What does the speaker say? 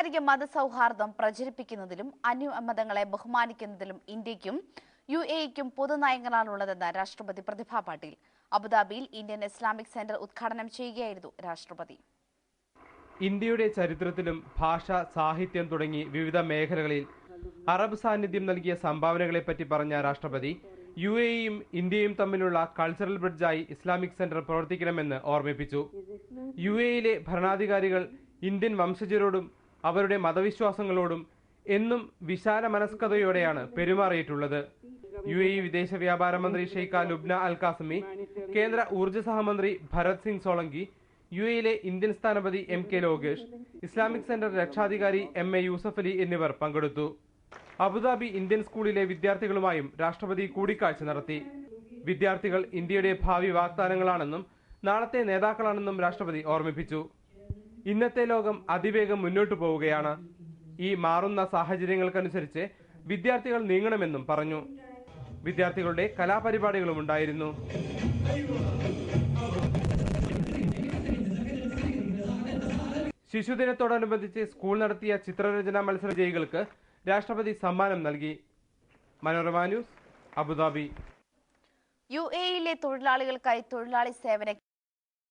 മതസൗഹാർദ്ദം പ്രചരിപ്പിക്കുന്നതിലും അന്യമതങ്ങളെ ബഹുമാനിക്കുന്നതിലും ഇന്ത്യയ്ക്കും യുഎഇക്കും പൊതുനയങ്ങളാണുള്ളതെന്ന് രാഷ്ട്രപതി പ്രതിഭ പാട്ടീൽ. അബുദാബിയിൽ ഇന്ത്യൻ ഇസ്ലാമിക് സെന്റർ ഉദ്ഘാടനം ചെയ്യുകയായിരുന്നു രാഷ്ട്രപതി. ഇന്ത്യയുടെ ചരിത്രത്തിലും ഭാഷ, സാഹിത്യം തുടങ്ങി വിവിധ മേഖലകളിൽ അറബ് സാന്നിധ്യം നൽകിയ സംഭാവനകളെപ്പറ്റി പറഞ്ഞ രാഷ്ട്രപതി യുഎഇയും ഇന്ത്യയും തമ്മിലുള്ള കൾച്ചറൽ ബ്രിഡ്ജായി ഇസ്ലാമിക് സെന്റർ പ്രവർത്തിക്കണമെന്ന് ഓർമ്മിപ്പിച്ചു. യുഎഇയിലെ ഭരണാധികാരികൾ ഇന്ത്യൻ വംശജരോടും അവരുടെ മതവിശ്വാസങ്ങളോടും എന്നും വിശാല മനസ്കതയോടെയാണ് പെരുമാറിയിട്ടുള്ളത്. യുഎഇ വിദേശ വ്യാപാര മന്ത്രി ഷെയ്ഖ ലുബ്ന അൽ കാസിമി, കേന്ദ്ര ഊർജ്ജ സഹമന്ത്രി ഭരത് സിംഗ് സോളങ്കി, യുഎഇയിലെ ഇന്ത്യൻ സ്ഥാനപതി എം.കെ. ലോകേഷ്, ഇസ്ലാമിക് സെന്റർ രക്ഷാധികാരി എം.എ. യൂസഫ് അലി എന്നിവർ പങ്കെടുത്തു. അബുദാബി ഇന്ത്യൻ സ്കൂളിലെ വിദ്യാർത്ഥികളുമായും രാഷ്ട്രപതി കൂടിക്കാഴ്ച നടത്തി. വിദ്യാർത്ഥികൾ ഇന്ത്യയുടെ ഭാവി വാഗ്ദാനങ്ങളാണെന്നും നാളത്തെ നേതാക്കളാണെന്നും രാഷ്ട്രപതി ഓർമ്മിപ്പിച്ചു. ഇന്നത്തെ ലോകം അതിവേഗം മുന്നോട്ടു പോവുകയാണ്. ഈ മാറുന്ന സാഹചര്യങ്ങൾക്കനുസരിച്ച് വിദ്യാർത്ഥികൾ നീങ്ങണമെന്നും പറഞ്ഞു. വിദ്യാർത്ഥികളുടെ കലാപരിപാടികളും ഉണ്ടായിരുന്നു. ശിശുദിനത്തോടനുബന്ധിച്ച് സ്കൂൾ നടത്തിയ ചിത്രരചനാ മത്സര വിജയികൾക്ക് രാഷ്ട്രപതി സമ്മാനം നൽകി. Manorama news, Abu Dhabi. യുഎഇയിലെ തൊഴിലാളികൾക്കായി തൊഴിലാളി സേവന